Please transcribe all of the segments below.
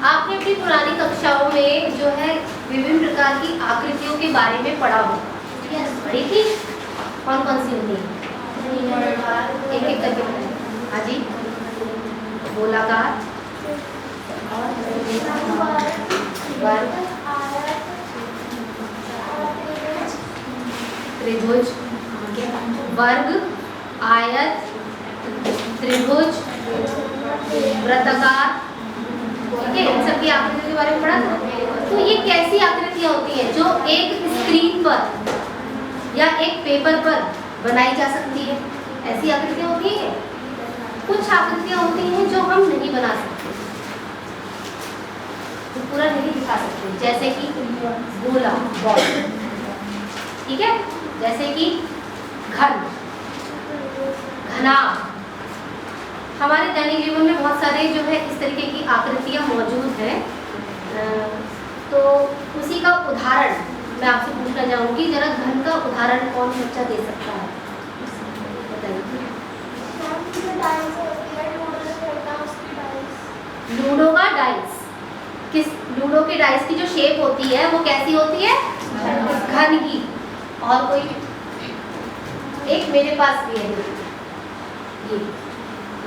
आपने अपनी पुरानी कक्षाओं में जो है विभिन्न प्रकार की आकृतियों के बारे में पढ़ा हो, पढ़ी थी? कौन कौन सी होती है? एक एक करके। हाँ जी, गोलाकार, वर्ग, त्रिभुज, वर्ग, आयत, त्रिभुज, वृत्ताकार, ठीक है, इन सब की आकृतियों के बारे में पढ़ा था। तो ये कैसी आकृतियां होती हैं जो एक स्क्रीन पर या एक पेपर पर बनाई जा सकती है? ऐसी आकृतियां होती हैं। कुछ आकृतियां होती हैं जो हम नहीं बना सकते, तो पूरा नहीं दिखा सकते, जैसे कि गोला, बॉल, ठीक है, जैसे कि घन, घनाभ। हमारे दैनिक जीवन में बहुत सारे जो है इस तरीके की आकृतियां मौजूद हैं। तो उसी का उदाहरण मैं आपसे पूछना चाहूँगी, जरा घन का उदाहरण कौन बच्चा दे सकता है? बताइए। लूडो का डाइस, किस लूडो के डाइस की जो शेप होती है वो कैसी होती है? घन की। और कोई एक मेरे पास भी है,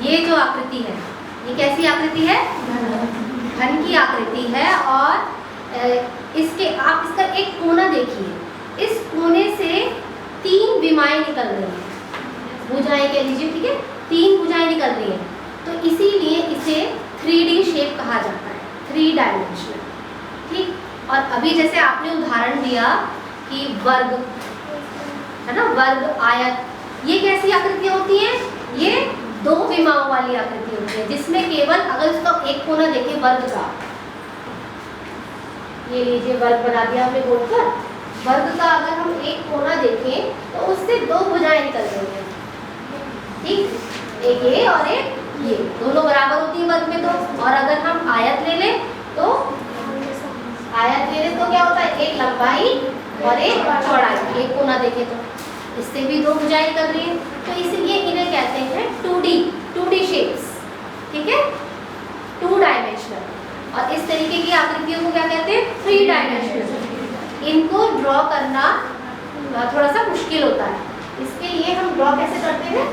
ये जो आकृति है, ये कैसी आकृति है? घन की आकृति है। और इसके आप इसका एक कोना देखिए, इस कोने से 3 विमाएं निकल रही हैं, भुजाएं कह लीजिए, ठीक है, 3 भुजाएं निकल रही हैं। तो इसीलिए इसे 3D शेप कहा जाता है, 3 डायमेंशनल, ठीक। और अभी जैसे आपने उदाहरण दिया कि वर्ग है ना, वर्ग, आयत, ये कैसी आकृतियां होती हैं? ये 2 विमाओं वाली आकृति होती है, जिसमें केवल अगर उसका एक कोना देखें वर्ग का, ये लीजिए वर्ग बना दिया हमने बोर्ड पर, वर्ग का अगर हम एक कोना देखें तो उससे 2 भुजाएं निकल रही हैं, ठीक, एक ये और एक ये, दोनों बराबर होती है वर्ग में तो। और अगर हम आयत ले लें तो क्या होता है? एक लंबाई और एक चौड़ाई, एक कोना देखें तो इससे भी 2 भुजाएं निकल रही हैं। तो इसीलिए इन्हें कहते हैं 2D शेप्स, ठीक है, 2 डायमेंशनल। और इस तरीके की आकृतियों को क्या कहते हैं? 3 डायमेंशनल। इनको ड्रॉ करना थोड़ा सा मुश्किल होता है, इसके लिए हम ड्रॉ कैसे करते हैं?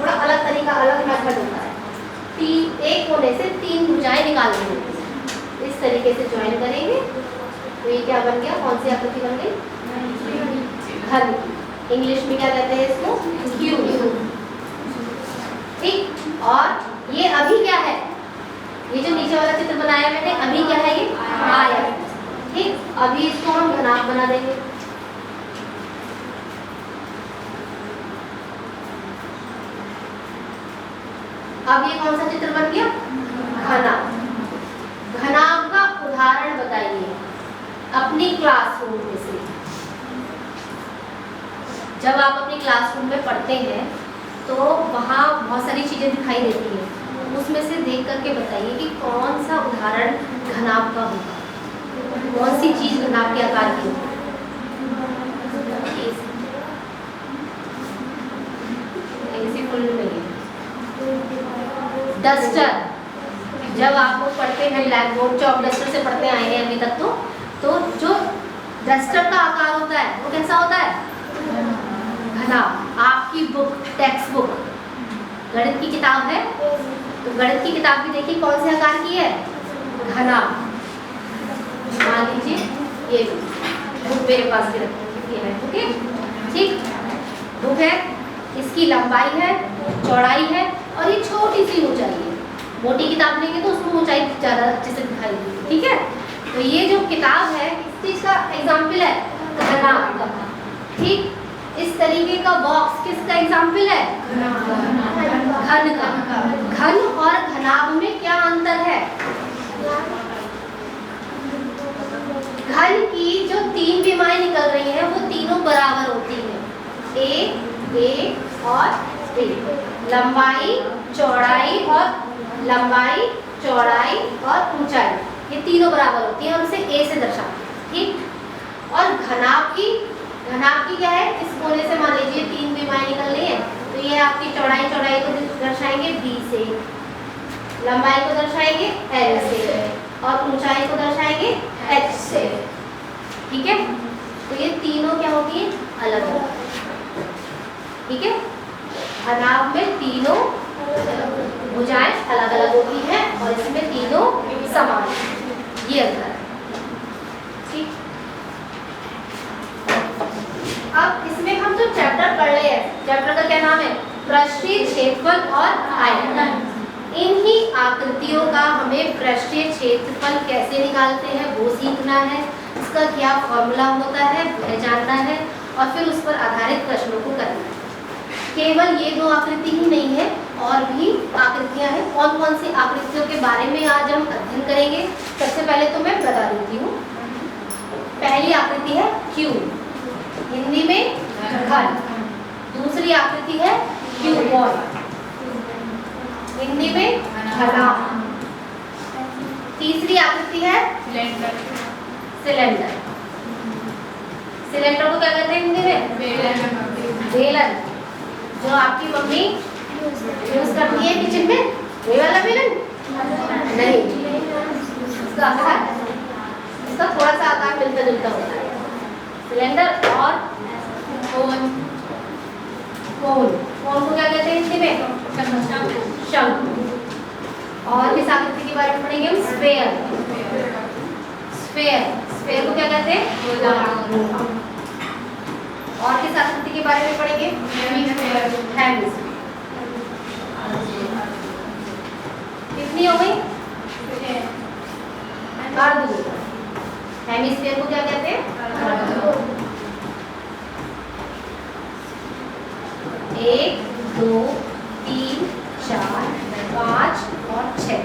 थोड़ा अलग तरीका, अलग मेथड होता है। एक कोने से 3 भुजाएं निकालनी होती है, इस तरीके से ज्वाइन करेंगे तो ये क्या बन गया? कौन सी आकृति बन गई? घन। इंग्लिश में क्या कहते हैं इसको? क्यूब, ठीक। और ये अभी क्या है? ये जो नीचे वाला चित्र बनाया मैंने, अभी क्या है? ये आयत, ठीक। अभी इसको हम घनाभ बना देंगे। अब ये कौन सा चित्र बन गया? घनाभ। घनाभ का उदाहरण बताइए अपनी क्लासरूम में से। जब आप अपनी क्लासरूम में पढ़ते हैं तो वहाँ बहुत सारी चीज़ें दिखाई देती हैं, उसमें से देख करके बताइए कि कौन सा उदाहरण घनाभ का होगा, कौन सी चीज़ घनाभ के आकार की होगी? डस्टर, जब आप लोग पढ़ते हैं ब्लैक बोर्ड, चॉक डस्टर से पढ़ते आए हैं अभी तक, तो जो डस्टर का आकार होता है वो कैसा होता है? घनाभ। आपकी बुक, टेक्स्ट बुक, गणित की किताब है तो गणित की किताब भी देखिए कौन से आकार की है? घनाभ। मान लीजिए ये बुक मेरे पास भी रखी है, ओके, ठीक, बुक है, इसकी लंबाई है, चौड़ाई है और ये छोटी सी ऊंचाई है। मोटी किताब लेंगे तो उसमें ऊंचाई ज़्यादा अच्छे से दिखाई देगी, ठीक है। तो ये जो किताब है इस चीज़ का एग्जाम्पल है? घनाभ का, ठीक। इस तरीके का बॉक्स किसका एग्जाम्पल है? घन का। घन और घनाभ में क्या अंतर है? घन की जो 3 विमाएं निकल रही हैं वो तीनों बराबर होती हैं, ए और ए, लंबाई, चौड़ाई और ऊंचाई, ये तीनों बराबर होती हैं और उसे ए से दर्शाते हैं, ठीक। और घनाभ की क्या है? इस कोने से मान लीजिए 3 विमाएं निकल रही है तो ये आपकी चौड़ाई को दर्शाएंगे बी से, लंबाई को दर्शाएंगे एल से, और ऊंचाई को दर्शाएंगे h से। ठीक है, तो ये तीनों क्या होगी, अलग अलग। ठीक है, घनाभ में तीनों भुजाएं अलग अलग होती हैं और इसमें तीनों समान, ये अंतर है। ठीक, अब इसमें हम जो चैप्टर पढ़ रहे हैं, चैप्टर का क्या नाम है, पृष्ठीय क्षेत्रफल और आयतन। इन्हीं आकृतियों का हमें पृष्ठीय क्षेत्रफल कैसे निकालते हैं वो सीखना है, इसका क्या फॉर्मूला होता है वह जानना है और फिर उस पर आधारित प्रश्नों को करना है। केवल ये दो आकृति ही नहीं है, और भी आकृतियां हैं। कौन कौन सी आकृतियों के बारे में आज हम अध्ययन करेंगे, सबसे पहले तो मैं बता देती हूँ। पहली आकृति है क्यूब, हिंदी में घन। दूसरी आकृति है क्यूबॉइड, हिंदी में घनाभ। तीसरी आकृति है सिलेंडर। सिलेंडर को क्या कहते हैं हिंदी में, बेलन। जो आपकी मम्मी यूज करती है किचन में, ये वाला बेलन नहीं, इसका आकार, इसका थोड़ा सा आकार मिलता जुलता होता है। सिलेंडर और कोन, कोन को क्या कहते हैं हिंदी में, शंकु। और किस आकृति के बारे में पढ़ेंगे हम, स्फेयर। स्फेयर को क्या कहते हैं, और किस आकृति के बारे में पढ़ेंगे, हेमिस्फेयर। कितनी हो गई, अर्धगोल। हेमिस्फेयर को क्या कहते हैं, एक, दो, तीन, चार, पाँच और छः।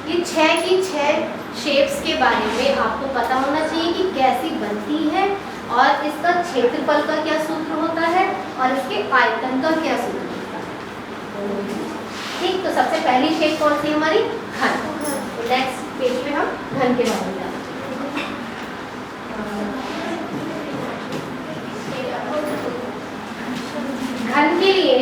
ये छः की छः शेप्स के बारे में आपको पता होना चाहिए कि कैसी बनती है और इसका क्षेत्रफल का क्या सूत्र होता है और इसके आयतन का क्या सूत्र होता है। ठीक, तो सबसे पहली शेप कौन सी हमारी, घन। तो नेक्स्ट पेज पे हम घन के बारे में जाते हैं। घन के लिए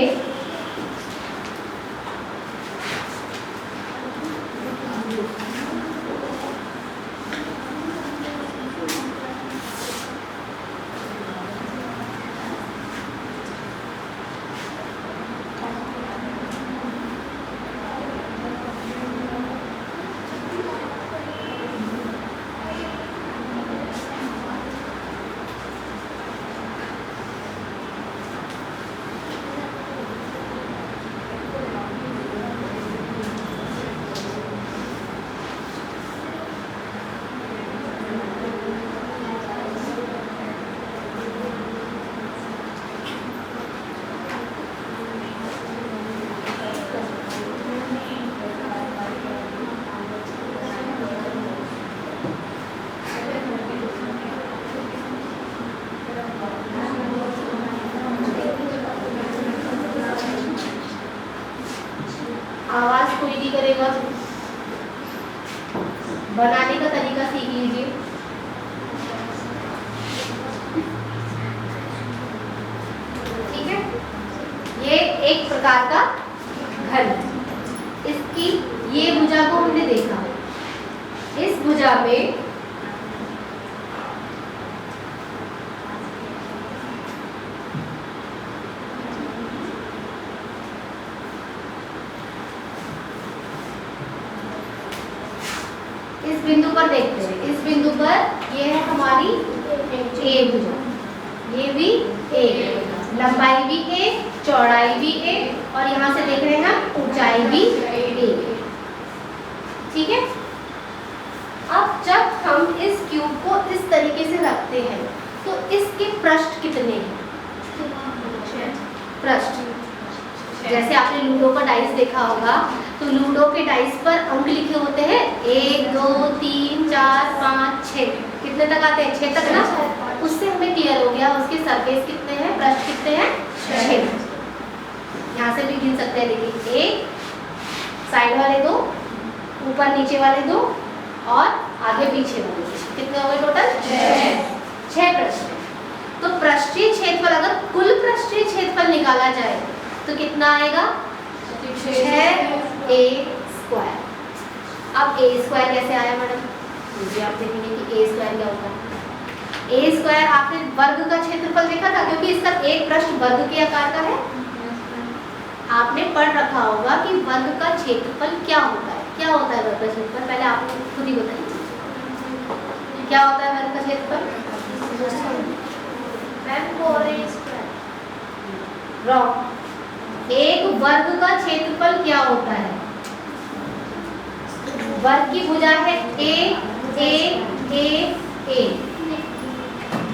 आवाज कोई नहीं करेगा, बनाने का तरीका सीख लीजिए। ठीक है, ये एक प्रकार का घन। इसकी ये भुजा को हमने देखा, इस भुजा में इस बिंदु पर देखते हैं, इस बिंदु पर ये है हमारी ए भुजा, ये भी ए, लंबाई भी ए, चौड़ाई भी ए, और यहाँ से देख रहे हैं हम ऊंचाई भी ए। ठीक है, अब जब हम इस क्यूब को इस तरीके से रखते हैं तो इसके पृष्ठ कितने हैं, पृष्ठ। जैसे आपने लूडो का डाइस देखा होगा, तो लूडो के डाइस पर अंक लिखे होते हैं, 1 2 3 4 5 6, कितने तक आते हैं, 6 तक ना। उससे हमें क्लियर हो गया उसके सरफेस कितने हैं, पृष्ठ कितने हैं, 6। यहाँ से भी गिन सकते हैं, देखिए 1, साइड वाले 2, ऊपर नीचे वाले 2 और आगे पीछे वाले 2, कितने हो गए टोटल, 6 पृष्ठ। तो पृष्ठीय क्षेत्रफल, अगर कुल पृष्ठीय क्षेत्रफल निकाला जाए तो कितना आएगा, 6a²। अब ए स्क्वायर कैसे आया मैडम? मुझे आप देखेंगे कि ए स्क्वायर क्या होता है। ए स्क्वायर आपने वर्ग का क्षेत्रफल देखा था, क्योंकि इसका एक पृष्ठ वर्ग के आकार का है। आपने पढ़ रखा होगा कि वर्ग का क्षेत्रफल क्या होता है। क्या होता है वर्ग का क्षेत्रफल? पहले आप खुद ही बताइए क्या होता है वर्ग का क्षेत्रफल? रॉन्ग। एक वर्ग का क्षेत्रफल क्या होता है? वर्ग की भुजा है ए ए ए ए,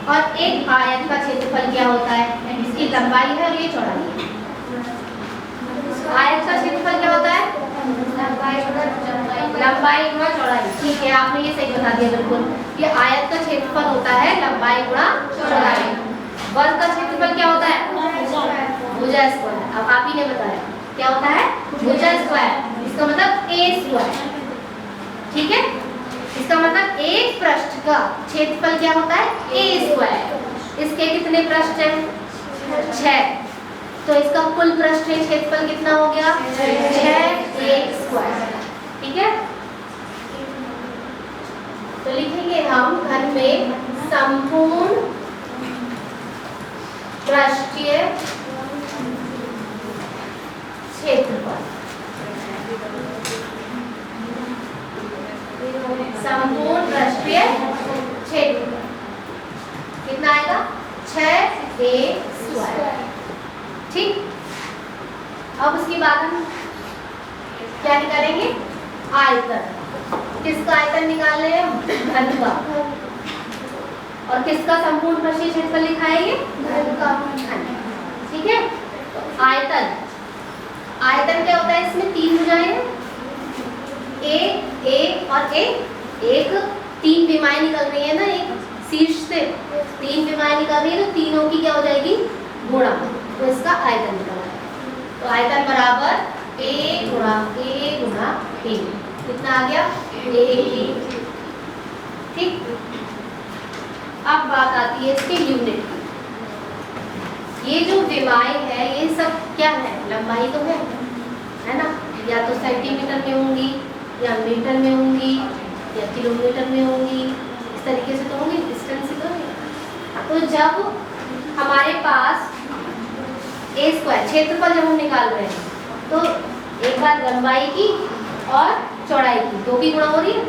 और एक आयत का क्षेत्रफल क्या होता है? इसकी लंबाई है और ये चौड़ाई है। आयत का क्षेत्रफल क्या होता है? लंबाई गुणा चौड़ाई। ठीक है, आपने ये सही बता दिया बिल्कुल। ये आयत का क्षेत्रफल होता है लंबाई गुणा चौड़ाई। वर्ग का क्षेत्रफल क्या होता है? भुजा स्क्वायर। अब आप ही ने बताया क्या होता है? भुजा स्क्वायर। इसका मतलब ए स्क्वायर। ठीक है, इसका मतलब एक पृष्ठ का क्षेत्रफल क्या होता है? ए स्क्वायर। इसके कितने पृष्ठ हैं? 6। तो इसका कुल पृष्ठ क्षेत्रफल कितना हो गया? 6 एक स्क्वायर। ठीक है, तो लिखेंगे हम घन में संपूर्ण पृष्ठीय क्षेत्रफल। संपूर्ण पृष्ठीय क्षेत्रफल कितना आएगा? 6 ए स्क्वायर। ठीक, अब उसके बाद हम क्या निकालेंगे? आयतन। किसका आयतन निकाल रहे हैं? घन का। और किसका संपूर्ण पृष्ठीय क्षेत्रफल लिखा है? ये घन का। ठीक है, तो आयतन। आयतन क्या होता है? इसमें 3 भुजाएं हैं, ए और ए। एक 3 विमाएं निकल रही है ना, एक शीर्ष से 3 विमाएं निकल रही है, तो तीनों की क्या हो जाएगी? गुणा। तो इसका आयतन निकला है। तो आयतन बराबर ए गुणा ए। कितना आ गया? ए। ठीक, अब बात आती है इसके यूनिट की। ये जो विमाएं है ये सब क्या है? लंबाई तो है ना? या तो सेंटीमीटर में होंगी, या मीटर में होंगी, या किलोमीटर में होंगी। इस तरीके से तो होंगी, डिस्टेंस से तो नहीं। तो जब हमारे पास ए स्क्वायर क्षेत्रफल जब हम निकाल रहे हैं, तो एक बार लंबाई की और चौड़ाई की, 2 की गुणा हो रही है।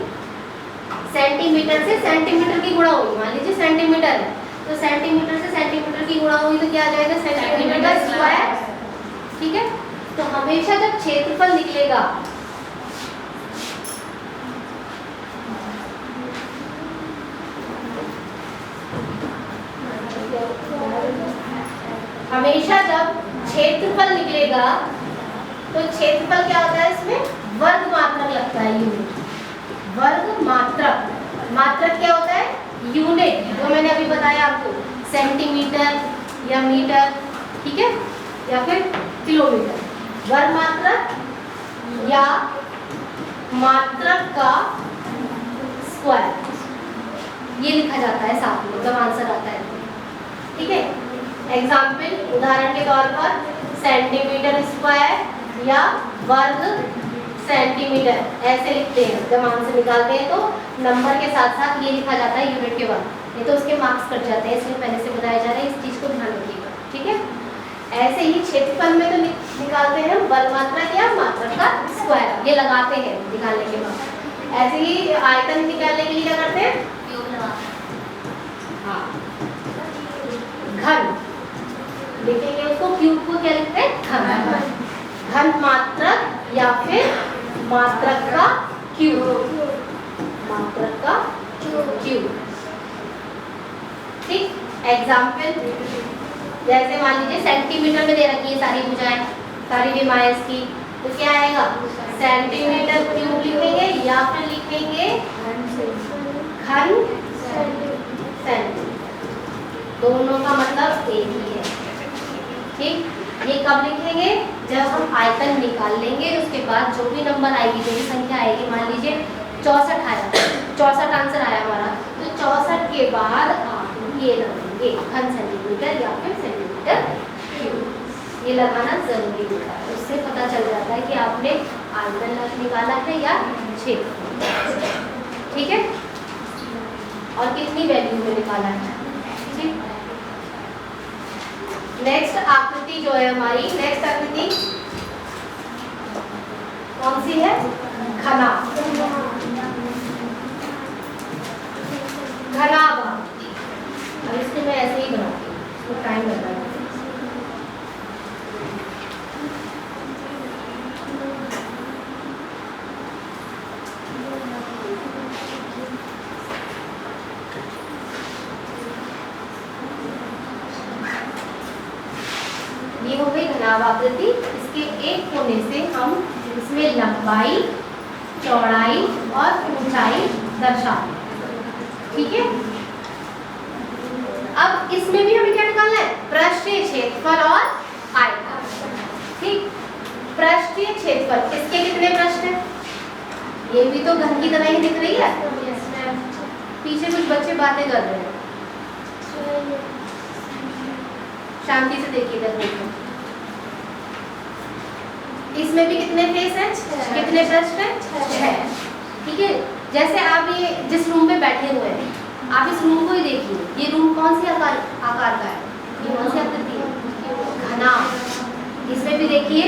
सेंटीमीटर से सेंटीमीटर की गुणा होगी। मान लीजिए सेंटीमीटर है, तो सेंटीमीटर से सेंटीमीटर की गुणा होगी तो क्या आ जाएगा? Centimetre square. ठीक है, तो हमेशा जब क्षेत्रफल निकलेगा तो क्षेत्रफल क्या होता है? इसमें वर्ग मात्रक लगता है, यूनिट। वर्ग मात्रक। मात्रक क्या होता है? यूनिट, जो मैंने अभी बताया आपको, सेंटीमीटर या मीटर। ठीक है, या फिर किलोमीटर। वर्ग मात्रक या मात्रक का स्क्वायर, ये लिखा जाता है साथ में जब आंसर आता है। ठीक है, एग्जाम्पल, उदाहरण के तौर पर सेंटीमीटर स्क्वायर या वर्ग सेंटीमीटर ऐसे लिखते हैं। जब आंसर निकालते हैं तो नंबर के साथ साथ ये लिखा जाता है यूनिट के बाद, नहीं तो उसके मार्क्स कट जाते हैं। इसलिए पहले से बताया जा रहा है, इस चीज़ को ध्यान रखिएगा। ठीक है, ऐसे ही क्षेत्रफल में तो निकालते हैं वर्ग मात्रक या मात्रक का स्क्वायर, ये लगाते हैं निकालने के बाद। ऐसे ही आयतन निकालने के लिए क्या करते हैं? हाँ, घन लिखेंगे उसको, क्यूब को क्या लिखते हैं? घन। घन मात्रक या फिर मात्रक का क्यूब। मात्रक का क्यूब। ठीक, एग्जाम्पल, जैसे मान लीजिए सेंटीमीटर में दे रखी है सारी भुजाएं, सारी विमाएं इसकी, तो क्या आएगा? सेंटीमीटर क्यूब लिखेंगे या फिर लिखेंगे घन सेंटीमीटर। दोनों का मतलब एक ही है। ठीक, ये कब लिखेंगे? जब हम आयतन निकाल लेंगे, उसके बाद जो भी नंबर आएगी, जो भी संख्या आएगी, मान लीजिए 64 आया, 64 आंसर आया हमारा, तो 64 के बाद आप ये लगाएंगे घन सेंटीमीटर या फिर सेंटीमीटर क्यूब। ये लगाना जरूरी होता है, उससे पता चल जाता है कि आपने आयतन निकाला है या क्षेत्रफल। और कितनी वैल्यू में निकाला है। ठीक, नेक्स्ट आकृति जो है हमारी, नेक्स्ट आकृति कौन सी है? घना, घनाभ आकृति। अब इसको मैं ऐसे ही बनाती हूँ, इसको टाइम लग रहा है। ये हो गई घनाभ आकृति। इसके एक कोने से हम इसमें लंबाई, चौड़ाई और ऊंचाई दर्शाते हैं। ठीक है, अब इसमें भी हमें क्या निकालना है? पृष्ठीय क्षेत्रफल और आयतन। ठीक, पृष्ठीय क्षेत्रफल, इसके कितने पृष्ठ हैं? ये भी तो घन की तरह ही दिख रही है। पीछे कुछ बच्चे बातें कर रहे हैं, शांति से देखिएगा। देखो इसमें भी कितने फेस हैं? कितने पृष्ठ हैं? 6। ठीक है, जैसे आप ये जिस रूम में बैठे हुए हैं, आप इस रूम को ही देखिए। ये रूम कौन सी आकार का है? ये कौन सी आकृति है? घना। इसमें भी देखिए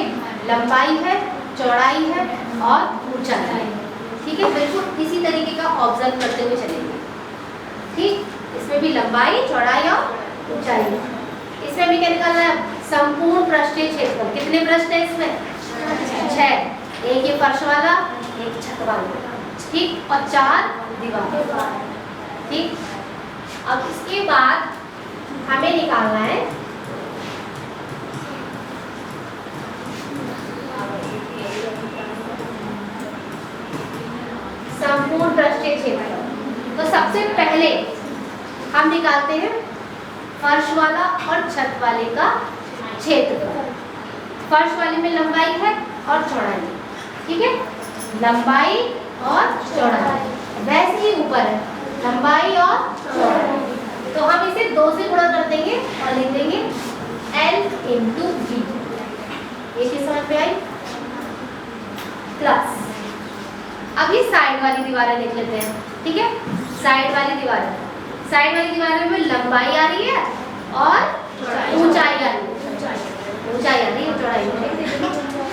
लंबाई है, चौड़ाई है और ऊंचाई है। ठीक है, बिल्कुल इसी तरीके का ऑब्जर्व करते हुए चलेंगे। ठीक, इसमें भी लंबाई, चौड़ाई और ऊंचाई है। इसमें भी क्या निकालना है? संपूर्ण पृष्ठीय क्षेत्रफल। कितने पृष्ठ है इसमें? 6। एक ये फर्श वाला, एक छत वाला, ठीक, और 4 दीवार। ठीक, अब इसके बाद हमें निकालना है संपूर्ण पृष्ठीय क्षेत्रफल। तो सबसे पहले हम निकालते हैं फर्श वाला और छत वाले का क्षेत्रफल। फर्श वाले में लंबाई है और चौड़ाई। ठीक है, लंबाई और चौड़ाई, वैसे ही ऊपर है लंबाई और चौड़ाई। तो हम इसे 2 से गुणा कर देंगे और लिख देंगे L × V। ये चीज समझ में आई? प्लस अब ये साइड वाली दीवारें देख लेते हैं। ठीक है, साइड वाली दीवारें, साइड वाली दीवारों में लंबाई आ रही है और ऊंचाई आ रही है। ऊंचाई आ रही है, चौड़ाई नहीं।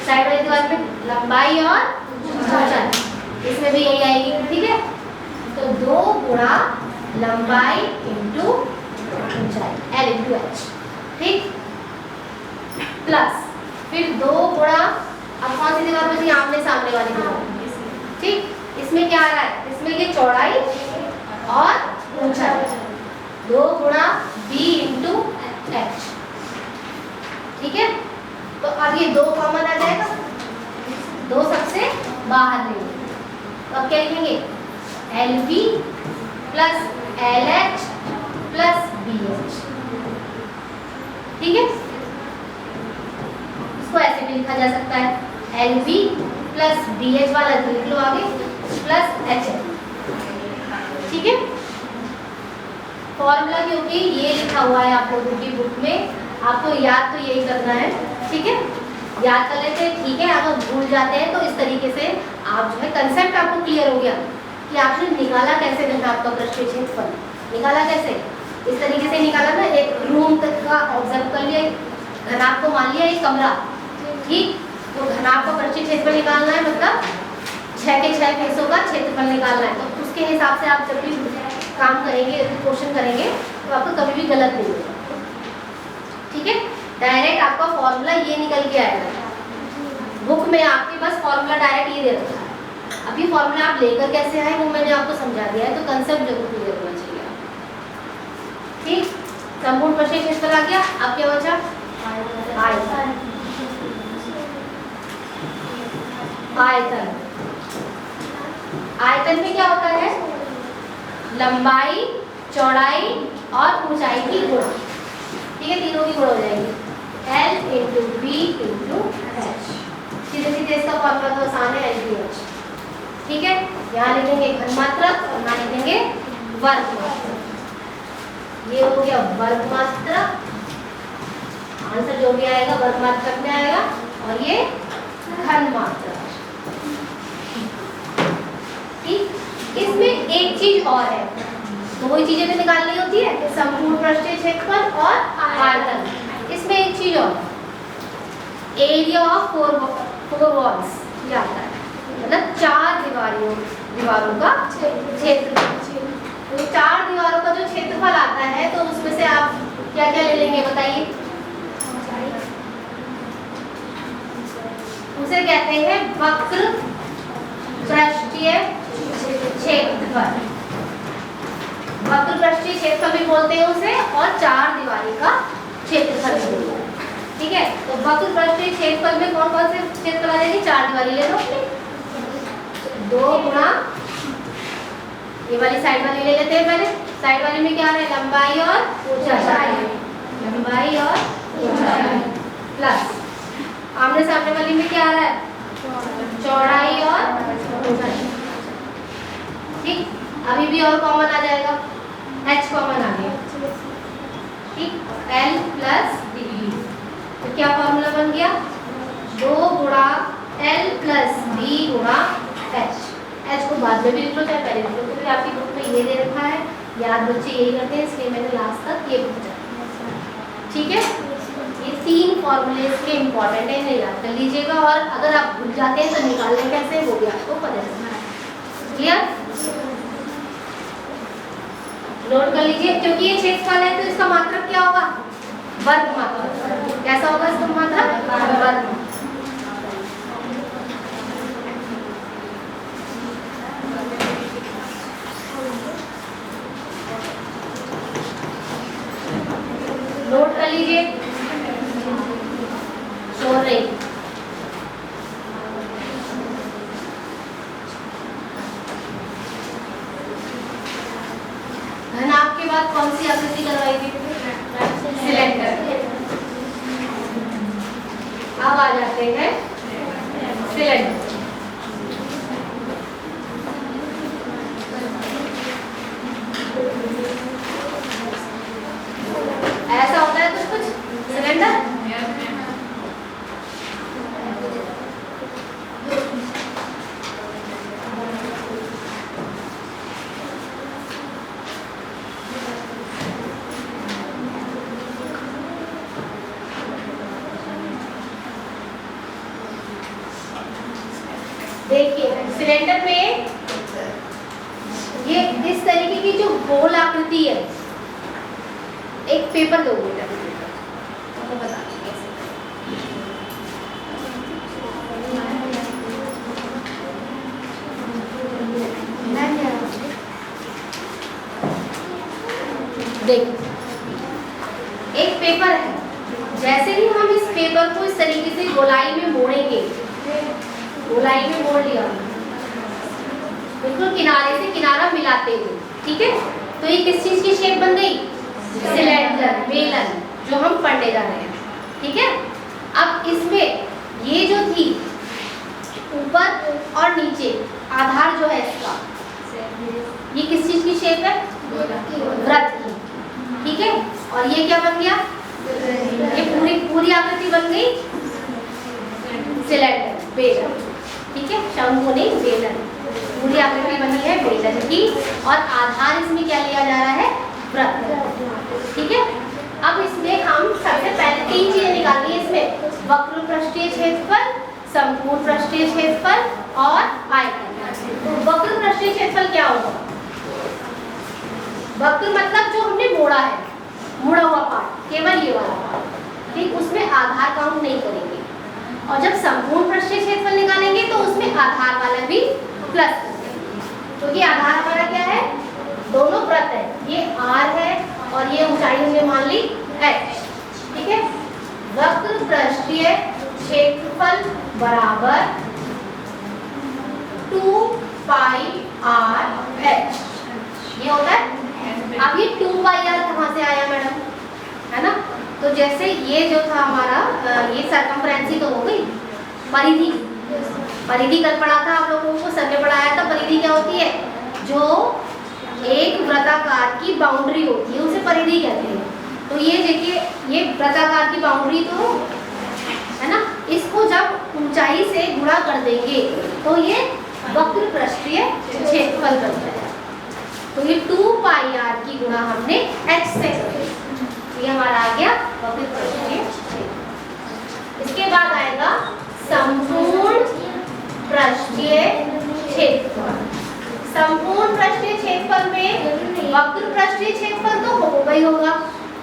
साइड वाली दीवार में लंबाई और ऊंचाई, इसमें भी यही आएगी। ठीक है, तो 2 गुणा लंबाई × ऊंचाई, L × H। ठीक, प्लस फिर 2 गुणा, अब कौन सी दीवार बची? आमने सामने वाली दीवार। ठीक, इसमें क्या आ रहा है? इसमें ये चौड़ाई और ऊंचाई, 2 गुणा B × H। ठीक है, तो अब ये 2 कॉमन आ जाएगा, 2 सबसे बाहर लेंगे। तो अब क्या लिखेंगे? LB + LH + BH। ठीक है, इसको ऐसे भी लिखा जा सकता है, LB + BH वाला लिख लो आगे, + HL। ठीक है, फॉर्मूला क्योंकि ये लिखा हुआ है आप लोगों की बुक में, आपको याद तो यही करना है। ठीक है, याद कर लेते हैं। ठीक है, अगर भूल जाते हैं तो इस तरीके से आप जो है कंसेप्ट आपको क्लियर हो गया कि आपने निकाला कैसे घनाभ का पृष्ठीय क्षेत्रफल। निकाला कैसे? इस तरीके से निकाला ना, एक रूम तक का ऑब्जर्व कर लिया, घनाभ को मान लिया एक कमरा। ठीक, तो घनाभ का पृष्ठीय क्षेत्रफल निकालना है, मतलब 6 के 6 फेसों का क्षेत्रफल निकालना है। तो उसके हिसाब से आप जब भी काम करेंगे, क्वेश्चन करेंगे, तो आपको कभी भी गलत नहीं होगा। ठीक है, डायरेक्ट आपका फॉर्मूला ये निकल के आएगा। बुक में आपके पास फॉर्मूला डायरेक्ट ये दे रखा है। अभी फॉर्मूला आप लेकर कैसे आए वो मैंने आपको समझा दिया है, तो कंसेप्ट जरूर क्लियर होना चाहिए। ठीक, संपूर्ण पृष्ठीय क्षेत्रफल आ गया। अब क्या बचा? आयतन। आयतन, आयतन में क्या होता है? लंबाई, चौड़ाई और ऊंचाई की गुणा। ठीक है, तीनों की गुणा हो जाएगी, L × B × H। सीधे सीधे इसका फॉर्मूला तो आसान है, L × H। ठीक है, यहाँ लिखेंगे घनमात्रक और यहाँ लिखेंगे वर्गमात्रक। ये हो गया वर्गमात्रक, आंसर जो भी आएगा वर्गमात्रक में आएगा, और ये घनमात्रक। ठीक, इसमें एक चीज और है, तो वही चीजें भी निकालनी होती है, संपूर्ण पृष्ठीय क्षेत्रफल और आयतन। इसमें एक चीज और, एरिया ऑफ फोर वॉल्स ये आता है, मतलब 4 दीवारों का क्षेत्रफल। तो 4 दीवारों का जो क्षेत्रफल आता है तो उसमें से आप क्या क्या ले लेंगे बताइए? उसे कहते हैं वक्र पृष्ठीय क्षेत्रफल। वक्र पृष्ठीय क्षेत्रफल भी बोलते हैं उसे, और 4 दीवारी का क्षेत्रफल भी बोलते हैं। ठीक है, तो वक्र पृष्ठीय क्षेत्रफल में कौन कौन से क्षेत्रफल आ जाएंगे? 4 दीवारी ले लो अपने, 2 गुणा ये वाली साइड वाली ले लेते हैं पहले। साइड वाली में क्या है? लंबाई और ऊंचाई, लंबाई और ऊंचाई, प्लस आमने सामने वाली में क्या आ रहा है? चौड़ाई और ऊंचाई। ठीक, अभी भी और कॉमन आ जाएगा, h कॉमन आ गया। ठीक, l प्लस d, तो क्या फॉर्मूला बन गया? 2 गुणा l प्लस d गुणा h। h को बाद में भी लिख लो चाहे पहले लिख लो, क्योंकि आपकी बुक में ये दे रखा है, याद बच्चे यही करते हैं, इसलिए मैंने लास्ट तक ये पूछा। ठीक है, ये 3 फॉर्मूले इसके इम्पोर्टेंट है, इन्हें याद कर लीजिएगा, और अगर आप भूल जाते हैं तो निकालने कैसे वो भी आपको पता चलना है। क्लियर? नोट कर लीजिए, क्योंकि ये क्षेत्रफल है तो इसका मात्रक क्या होगा? वर्ग मात्रक। कैसा होगा इसका मात्रक? वर्ग। नोट कर लीजिए, शोर नहीं। घनाभ के बाद कौन सी आकृति करवाई थी? सिलेंडर। अब आ जाते हैं सिलेंडर। ऐसा होता है कुछ सिलेंडर। देखिए सिलेंडर में ये इस तरीके की जो गोल आकृति है, एक पेपर दो बेटा, आपको बता देख, एक पेपर है, जैसे ही हम इस पेपर को इस तरीके से गोलाई में मोड़ेंगे, गोलाई में मोड़ लिया बिल्कुल किनारे से किनारा मिलाते हुए, ठीक है, तो ये किस चीज की शेप बन गई? सिलेंडर, बेलन, जो हम पढ़ने जा रहे हैं। ठीक है, अब इसमें ये जो थी ऊपर और नीचे आधार जो है इसका, ये किस चीज की शेप है? वृत्त की। ठीक है, और ये क्या बन गया? ये पूरी आकृति बन गई सिलेंडर, बेलन। ठीक है, शंकु नहीं, बेलन। पूरी आकृति बनी है बेलन की, और आधार इसमें क्या लिया जा रहा है? वृत्त। ठीक है, अब इसमें हम सबसे पहले 3 चीजें निकालनी है इसमें, वक्र पृष्ठीय क्षेत्रफल, संपूर्ण पृष्ठीय क्षेत्रफल और आयतन। तो वक्र पृष्ठीय क्षेत्रफल क्या होगा? वक्र मतलब जो हमने मोड़ा है, मुड़ा हुआ पार्ट, केवल ये वाला पार्ट। ठीक, उसमें आधार काउंट नहीं करेंगे, और जब संपूर्ण पृष्ठीय क्षेत्रफल निकालेंगे तो उसमें आधार वाला भी प्लस करेंगे, क्योंकि आधार हमारा क्या है? दोनों वृत्त है, ये r है और ये ऊंचाई हमने मान ली h। ठीक है, वक्र पृष्ठीय क्षेत्रफल बराबर 2 पाई r h, ये होता है। अब ये 2 पाई r कहाँ से आया मैडम? है ना, तो जैसे ये जो था हमारा, ये सरकमफ्रेंस ही तो हो गई, परिधि। परिधि कल पढ़ा था आप लोगों को, सर ने पढ़ाया था। परिधि क्या होती है? जो एक वृत्ताकार की बाउंड्री होती है उसे परिधि कहते हैं। तो ये देखिए, ये वृत्ताकार की बाउंड्री तो है ना, इसको जब ऊंचाई से गुणा कर देंगे तो ये वक्र पृष्ठीय क्षेत्रफल बन जाएगा। तो ये 2 पाई आर की गुणा हमने h से करी, ये हमारा आ गया वक्र पृष्ठीय क्षेत्रफल। इसके बाद आएगा संपूर्ण पृष्ठीय क्षेत्रफल। संपूर्ण पृष्ठीय क्षेत्रफल में वक्र पृष्ठीय क्षेत्रफल तो होगा ही होगा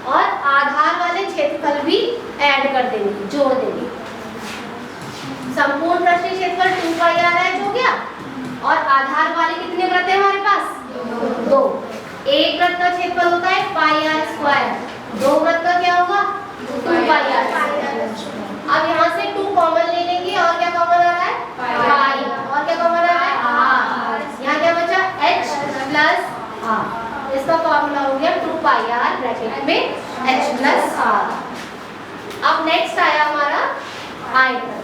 और आधार वाले क्षेत्रफल भी ऐड कर देंगे, जोड़ देंगे। संपूर्ण पृष्ठीय क्षेत्रफल 2 पाई आर h हो गया और आधार वाले कितने वृत्त हैं हमारे पास? 2। एक वृत्त का क्षेत्रफल होता है पाई आर स्क्वायर, 2 वृत्त का क्या होगा? 2 पाई आर। अब यहाँ से 2 कॉमन ले लेंगे और क्या कॉमन आ रहा है? पाई। और क्या कॉमन आ रहा है? आर। यहाँ क्या बचा? h plus R. इसका फॉर्मूला हो गया 2 पाई आर ब्रैकेट में h प्लस आर। अब नेक्स्ट आया हमारा आयतन।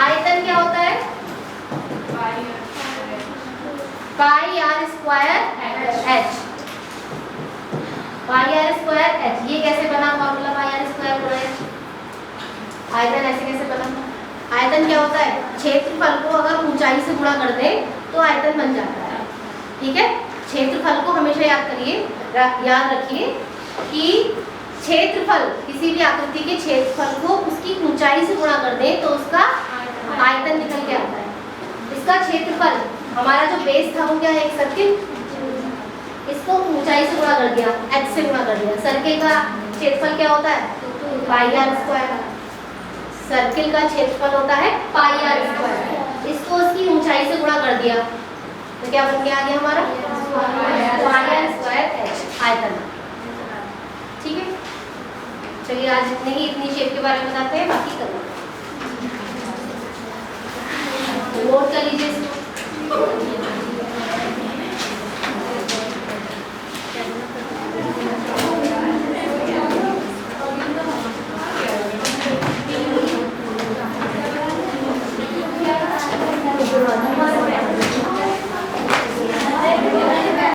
आयतन क्या होता है? Pi R square h। Pi R square h, ये कैसे बना फॉर्मूला पाई आर स्क्वायर गुणा h? आयतन ऐसे कैसे बना? आयतन क्या होता है? क्षेत्रफल को अगर ऊंचाई से गुणा कर दें तो आयतन बन जाता है। ठीक है, क्षेत्रफल को हमेशा याद करिए, याद रखिए कि क्षेत्रफल, किसी भी आकृति के क्षेत्रफल को उसकी ऊंचाई से गुणा कर दें तो उसका आयतन निकल के आता है। इसका क्षेत्रफल हमारा जो बेस था वो क्या है? एक सर्किल, इसको ऊंचाई से गुणा कर दिया, h से गुणा कर दिया। सर्किल का क्षेत्रफल क्या होता है? Pi R square. सर्किल का क्षेत्रफल होता है पाई आर स्क्वायर, इसको उसकी ऊंचाई से गुणा कर दिया तो क्या बन के आ गया हमारा? पाई आर स्क्वायर h आयतन। ठीक है, चलिए आज इतने ही, इतनी शेप के बारे में बताते हैं, बाकी करो नोट कर लीजिए इसको।